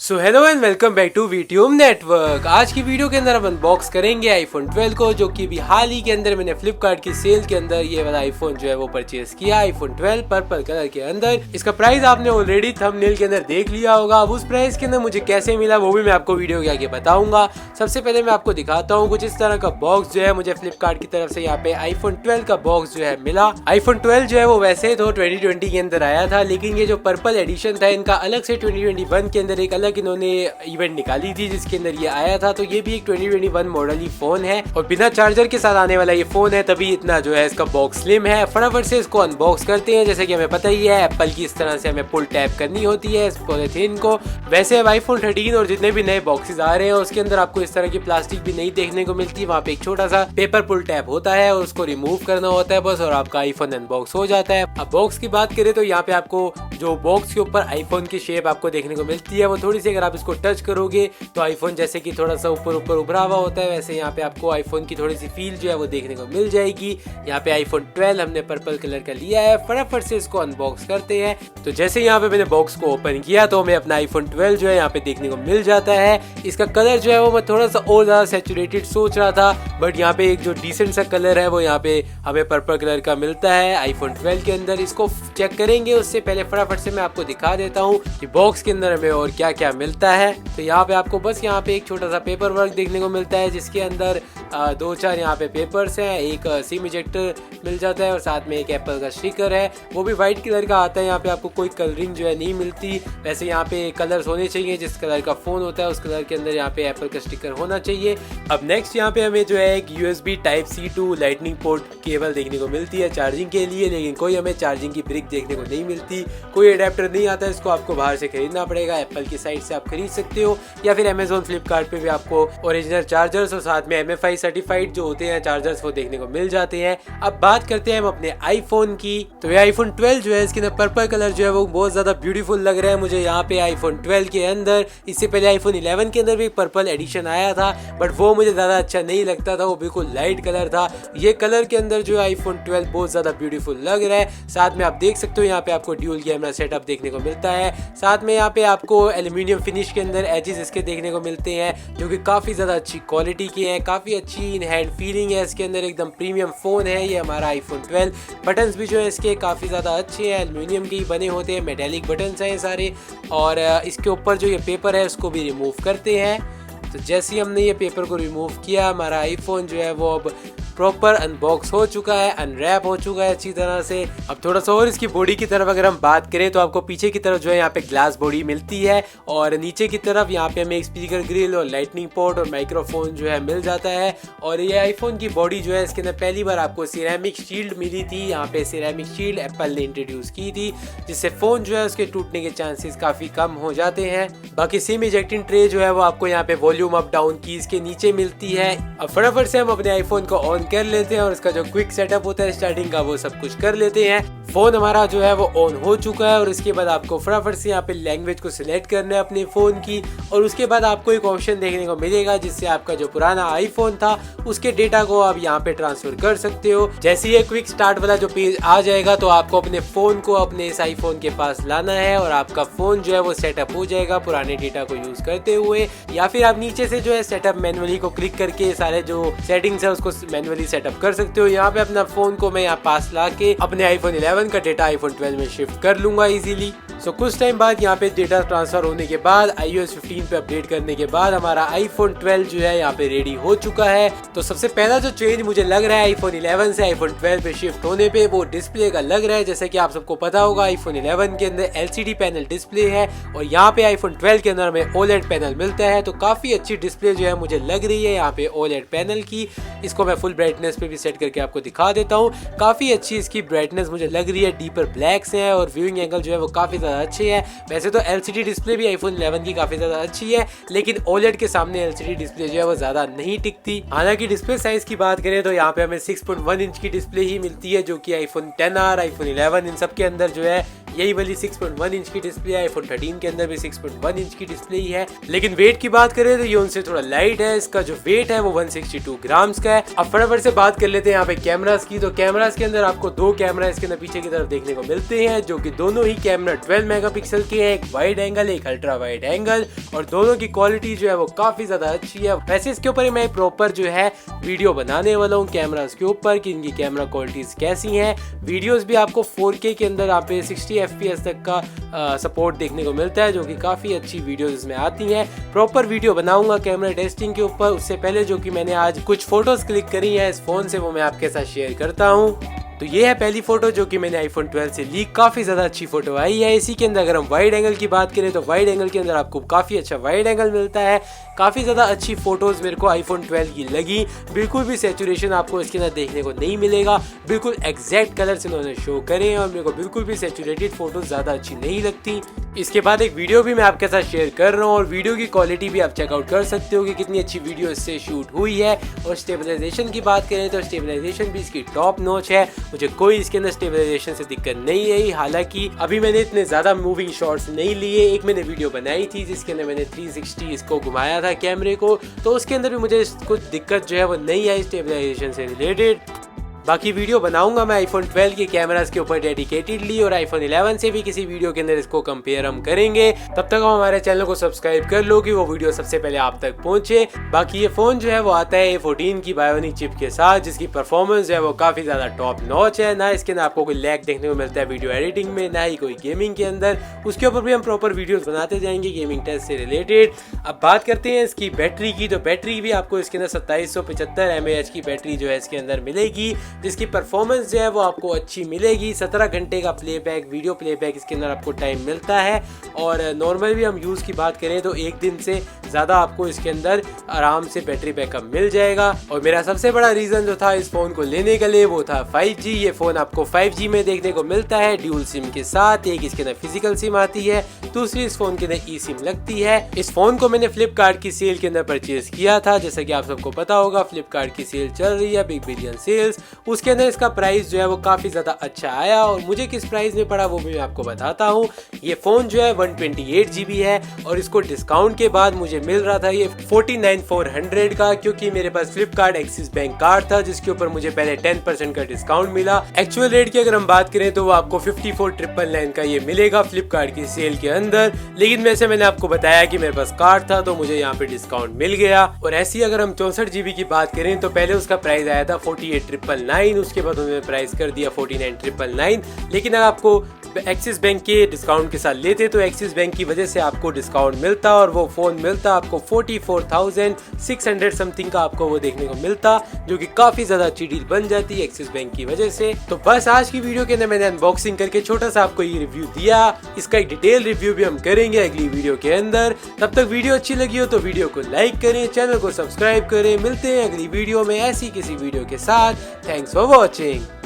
So hello and welcome back to VTube network. आज की video के अंदर हम अनबॉक्स करेंगे आईफोन 12 को, जो कि भी हाल ही के अंदर मैंने फ्लिपकार्ट की सेल के अंदर ये वाला आईफोन जो है वो परचेज किया। आईफोन 12 पर्पल कलर के अंदर। इसका प्राइस आपने ऑलरेडी थंबनेल के अंदर देख लिया होगा। अब उस प्राइस के अंदर मुझे कैसे मिला वो भी मैं आपको वीडियो के आगे बताऊंगा। सबसे पहले मैं आपको दिखाता हूँ कुछ इस तरह का बॉक्स जो है मुझे फ्लिपकार्ट की तरफ से यहाँ पे आईफोन 12 का बॉक्स जो है मिला। आईफोन 12 जो है वो वैसे तो 2020 के अंदर आया था, लेकिन ये जो पर्पल एडिशन था इनका अलग से 2021 के अंदर एक अलग इन्होंने इवेंट निकाली थी जिसके अंदर ये आया था। तो ये भी एक 2021 मॉडल ही फोन है और बिना चार्जर के साथ आने वाला ये फोन है, तभी इतना जो है इसका बॉक्स स्लिम है। फटाफट से इसको अनबॉक्स करते हैं। जैसे कि हमें पता ही है एप्पल की इस तरह से हमें पुल टैप करनी होती है इस पॉलीथीन को। वैसे अब आईफोन 13 और जितने भी नए बॉक्सेस आ रहे हैं उसके अंदर आपको इस तरह की प्लास्टिक भी नहीं देखने को मिलती। वहाँ पे एक छोटा सा पेपर पुल टैप होता है और उसको रिमूव करना होता है बस, और आपका आईफोन अनबॉक्स हो जाता है। अब बॉक्स की बात करें तो यहाँ पे आपको जो बॉक्स के ऊपर आईफोन की शेप आपको देखने को मिलती है वो थोड़ी सी, अगर आप इसको टच करोगे तो आईफोन जैसे कि थोड़ा सा ऊपर ऊपर उभरा हुआ होता है, वैसे यहाँ पे आपको आईफोन की थोड़ी सी फील जो है वो देखने को मिल जाएगी। यहाँ पे आईफोन 12 हमने पर्पल कलर का लिया है। फटाफट से इसको अनबॉक्स करते हैं। तो जैसे यहाँ पे मैंने बॉक्स को ओपन किया तो हमें अपना आईफोन 12 जो है यहाँ पे देखने को मिल जाता है। इसका कलर जो है वो मैं थोड़ा सा और ज्यादा सैचुरेटेड सोच रहा था, बट यहाँ पे एक जो डिसेंट सा कलर है वो यहाँ पे हमें पर्पल कलर का मिलता है आईफोन 12 के अंदर। इसको चेक करेंगे उससे पहले फटाफट से मैं आपको दिखा देता हूँ कि बॉक्स के अंदर हमें और क्या क्या मिलता है। तो यहाँ पे आपको बस यहाँ पे एक छोटा सा पेपर वर्क देखने को मिलता है जिसके अंदर दो चार यहाँ पे पेपर्स हैं, एक सिम इजेक्टर मिल जाता है और साथ में एक एप्पल का स्टिकर है, वो भी व्हाइट कलर का आता है। यहाँ पे आपको कोई कलरिंग जो है नहीं मिलती। वैसे यहाँ पे कलर्स होने चाहिए, जिस कलर का फोन होता है उस कलर के अंदर यहाँ पे एप्पल का स्टिकर होना चाहिए। अब नेक्स्ट यहाँ पे हमें जो है एक USB Type-C to lightning port cable देखने को मिलती है चार्जिंग के लिए, लेकिन कोई हमें चार्जिंग की ब्रिक देखने को नहीं मिलती। कोई अडेप्टर नहीं आता, इसको आपको बाहर से खरीदना पड़ेगा। एप्पल की साइट से आप खरीद सकते हो या फिर अमेजोन फ्लिपकार्ट पे भी आपको ओरिजिनल चार्जर्स और साथ में MFI सर्टिफाइड जो होते हैं चार्जर्स वो देखने को मिल जाते हैं। अब बात करते हैं हम अपने आईफोन की। तो ये आईफोन 12 जो है इसके अंदर पर्पल कलर जो है वो बहुत ज्यादा ब्यूटीफुल लग रहा है मुझे यहाँ पे आईफोन 12 के अंदर। इससे पहले आईफोन 11 के अंदर भी पर्पल एडिशन आया था, बट वो मुझे ज्यादा अच्छा नहीं लगता था, वो बिल्कुल लाइट कलर था। ये कलर के अंदर जो है आईफोन 12 बहुत ज्यादा ब्यूटीफुल लग रहा है। साथ में आप देख सकते हो यहाँ पे आपको ड्यूल कैमरा सेटअप देखने को मिलता है। साथ में यहाँ पे आपको एल्यूमिनियम फिनिश के अंदर एजेस इसके देखने को मिलते हैं जो कि काफी ज्यादा अच्छी क्वालिटी के हैं। काफी अच्छी इन हैंड फीलिंग है इसके अंदर, एकदम प्रीमियम फोन है ये हमारा आईफोन 12। बटन्स भी जो है इसके काफी ज्यादा अच्छे हैं, एल्यूमिनियम के ही बने होते हैं, मेटेलिक बटन्स हैं सारे। और इसके ऊपर जो ये पेपर है उसको भी रिमूव करते हैं। तो जैसे ही हमने ये पेपर को रिमूव किया हमारा आईफोन जो है वो अब प्रॉपर अनबॉक्स हो चुका है, अनरैप हो चुका है अच्छी तरह से। अब थोड़ा सा और इसकी बॉडी की तरफ अगर हम बात करें तो आपको पीछे की तरफ जो है यहाँ पे ग्लास बॉडी मिलती है और नीचे की तरफ यहाँ पे हमें एक स्पीकर ग्रिल और लाइटनिंग पोर्ट और माइक्रोफोन जो है मिल जाता है। और ये आईफोन की बॉडी जो है इसके अंदर पहली बार आपको सिरेमिक शील्ड मिली थी। यहाँ पे सिरेमिक शील्ड एप्पल ने इंट्रोड्यूस की थी जिससे फोन जो है उसके टूटने के चांसेस काफी कम हो जाते हैं। बाकी सिम इजेक्टिंग ट्रे जो है वो आपको यहाँ पे वॉल्यूम अप डाउन की इसके नीचे मिलती है। अब फटाफट से हम अपने आईफोन को ऑन कर लेते हैं और इसका जो क्विक सेटअप होता है स्टार्टिंग का वो सब कुछ कर लेते हैं। फोन हमारा जो है वो ऑन हो चुका है और इसके बाद आपको फटाफट से यहाँ पे लैंग्वेज को सिलेक्ट करना है अपने फोन की और उसके बाद आपको एक ऑप्शन देखने को मिलेगा जिससे आपका जो पुराना आईफोन था उसके डेटा को आप यहाँ पे ट्रांसफर कर सकते हो। जैसे ये क्विक स्टार्ट वाला जो पेज आ जाएगा तो आपको अपने फोन को अपने इस आईफोन के पास लाना है और आपका फोन जो है वो सेटअप हो जाएगा पुराने डेटा को यूज करते हुए। या फिर आप नीचे से जो है सेटअप मैनुअली को क्लिक करके सारे जो सेटिंग्स है उसको मैनुअली सेटअप कर सकते हो। यहाँ पे अपना फोन को मैं यहाँ पास ला के अपने आईफोन 11 का डेटा आईफोन 12 में शिफ्ट कर लूंगा इजीली। सो कुछ टाइम बाद यहाँ पे डेटा ट्रांसफर होने के बाद iOS 15 पे अपडेट करने के बाद हमारा आईफोन 12 जो है यहाँ पे रेडी हो चुका है। तो सबसे पहला जो चेंज मुझे लग रहा है आईफोन 11 से आईफोन 12 पे शिफ्ट होने पे वो डिस्प्ले का लग रहा है। जैसे कि आप सबको पता होगा आईफोन 11 के अंदर LCD पैनल डिस्प्ले है और यहाँ पे आईफोन 12 के अंदर हमें OLED पैनल मिलता है। तो काफी अच्छी डिस्प्ले जो है मुझे लग रही है यहाँ पे OLED पैनल की। इसको मैं फुल ब्राइटनेस पे भी सेट करके आपको दिखा देता हूँ। काफी अच्छी इसकी ब्राइटनेस मुझे लग रही है, डीपर ब्लैक्स हैं और व्यूइंग एंगल जो है वो काफी ज्यादा अच्छे हैं। वैसे तो LCD डिस्प्ले भी आईफोन 11 की काफी ज्यादा अच्छी है, लेकिन OLED के सामने LCD डिस्प्ले जो है वो ज्यादा नहीं टिकती। हालांकि डिस्प्ले साइज की बात करें तो यहाँ पे हमें 6.1 इंच की डिस्प्ले ही मिलती है जो कि आईफोन 10R, आईफोन 11 इन सब के अंदर जो है यही वाली 6.1 इंच की डिस्प्ले है। आईफोन 13 के अंदर भी 6.1 इंच की डिस्प्ले ही है, लेकिन वेट की बात करें तो ये उनसे थोड़ा लाइट है। इसका जो वेट है वो 162 ग्राम्स का है। अब फटाफट से बात कर लेते हैं यहाँ पे कैमरास की। तो कैमरास के अंदर आपको दो कैमरा इसके अंदर पीछे की तरफ देखने को मिलते हैं, जो कि दोनों ही कैमरा 12 मेगापिक्सल के हैं। एक वाइड एंगल, एक अल्ट्रा वाइड एंगल, और दोनों की क्वालिटी जो है वो काफी ज्यादा अच्छी है। वैसे इसके ऊपर मैं प्रॉपर जो है वीडियो बनाने वाला हूँ कैमरास के ऊपर कि इनकी कैमरा क्वालिटीज कैसी हैं। वीडियोस भी आपको 4K के अंदर आप 60 FPS तक का सपोर्ट देखने को मिलता है, जो कि काफी अच्छी वीडियोस इसमें आती हैं। प्रॉपर वीडियो बनाऊंगा कैमरा टेस्टिंग के ऊपर। उससे पहले जो कि मैंने आज कुछ फोटोज क्लिक करी है इस फोन से, वो मैं आपके साथ शेयर करता हूँ। तो ये है पहली फोटो जो कि मैंने आईफोन 12 से ली। काफी ज्यादा अच्छी फोटो आई है। इसी के अंदर अगर हम वाइड एंगल की बात करें तो वाइड एंगल के अंदर आपको काफी अच्छा वाइड एंगल मिलता है। काफी ज्यादा अच्छी फोटोज मेरे को आईफोन 12 की लगी। बिल्कुल भी सैचुरेशन आपको इसके अंदर देखने को नहीं मिलेगा। बिल्कुल एग्जैक्ट कलर्स इन्होंने शो करे हैं और मेरे को बिल्कुल भी सैचुरेटेड फोटोज ज्यादा अच्छी नहीं लगती। इसके बाद एक वीडियो भी मैं आपके साथ शेयर कर रहा हूँ और वीडियो की क्वालिटी भी आप चेकआउट कर सकते हो कि कितनी अच्छी वीडियो इससे शूट हुई है। और स्टेबलाइजेशन की बात करें तो स्टेबलाइजेशन भी इसकी टॉप नॉच है। मुझे कोई इसके अंदर स्टेबलाइजेशन से दिक्कत नहीं आई। हालांकि अभी मैंने इतने ज्यादा मूविंग शॉट्स नहीं लिए। एक मैंने वीडियो बनाई थी जिसके अंदर मैंने 360 इसको घुमाया था कैमरे को, तो उसके अंदर भी मुझे कुछ दिक्कत जो है वो नहीं आई स्टेबलाइजेशन से रिलेटेड। बाकी वीडियो बनाऊंगा मैं आईफोन 12 के कैमरास के ऊपर डेडिकेटेडली, और आईफोन 11 से भी किसी वीडियो के अंदर इसको कंपेयर हम करेंगे। तब तक हम हमारे चैनल को सब्सक्राइब कर लो कि वो वीडियो सबसे पहले आप तक पहुंचे। बाकी ये फोन जो है वो आता है A14 की बायोनिक चिप के साथ, जिसकी परफॉर्मेंस जो है वो काफी ज्यादा टॉप नॉच है। ना इसके अंदर आपको कोई लैग देखने को मिलता है वीडियो एडिटिंग में, ना ही कोई गेमिंग के अंदर। उसके ऊपर भी हम प्रॉपर वीडियो बनाते जाएंगे गेमिंग टेस्ट से रिलेटेड। अब बात करते हैं इसकी बैटरी की। तो बैटरी भी आपको इसके अंदर 2775 mAh की बैटरी जो है इसके अंदर मिलेगी, जिसकी परफॉर्मेंस जो है वो आपको अच्छी मिलेगी। 17 घंटे का प्लेबैक, वीडियो प्लेबैक इसके अंदर आपको टाइम मिलता है। और नॉर्मल भी हम यूज़ की बात करें तो एक दिन से ज़्यादा आपको इसके अंदर आराम से बैटरी बैकअप मिल जाएगा। और मेरा सबसे बड़ा रीज़न जो था इस फ़ोन को लेने के लिए वो था 5G। ये फ़ोन आपको 5G में देखने को मिलता है ड्यूल सिम के साथ। एक इसके अंदर फिजिकल सिम आती है, दूसरी इस फ़ोन के अंदर ई सिम लगती है। इस फ़ोन को मैंने फ्लिपकार्ट की सेल के अंदर परचेज किया था। जैसा कि आप सबको पता होगा फ्लिपकार्ट की सेल चल रही है, बिग बिलियन सेल्स। उसके अंदर इसका प्राइस जो है वो काफी ज्यादा अच्छा आया, और मुझे किस प्राइस में पड़ा वो भी मैं आपको बताता हूँ। ये फोन जो है 128 GB है और इसको डिस्काउंट के बाद मुझे मिल रहा था ये 49,400 का, क्योंकि मेरे पास फ्लिपकार्ट एक्सिस बैंक कार्ड था जिसके ऊपर मुझे पहले 10% का डिस्काउंट मिला। एक्चुअल रेट की अगर हम बात करें तो वो आपको 54,999 का ये मिलेगा फ्लिपकार्ट की सेल के अंदर। लेकिन वैसे मैंने आपको बताया कि मेरे पास कार्ड था तो मुझे यहाँ पे डिस्काउंट मिल गया। और ऐसी अगर हम 64 GB की बात करें तो पहले उसका प्राइस आया था 48,999, उसके बाद उन्होंने प्राइस कर दिया 49,999। लेकिन अगर आपको एक्सिस बैंक के डिस्काउंट के साथ लेते तो एक्सिस बैंक की वजह से आपको डिस्काउंट मिलता और वो फोन मिलता आपको 44,600 समथिंग का आपको वो देखने को मिलता, जो कि काफी ज्यादा अच्छी डील बन जाती है एक्सिस बैंक की वजह से। तो बस आज की वीडियो के अंदर मैंने अनबॉक्सिंग करके छोटा सा आपको ये रिव्यू दिया। इसका एक डिटेल रिव्यू भी हम करेंगे अगली वीडियो के अंदर। तब तक वीडियो अच्छी लगी हो तो वीडियो को लाइक करें, चैनल को सब्सक्राइब करें। मिलते हैं अगली वीडियो में ऐसी किसी वीडियो के साथ। Thanks for watching.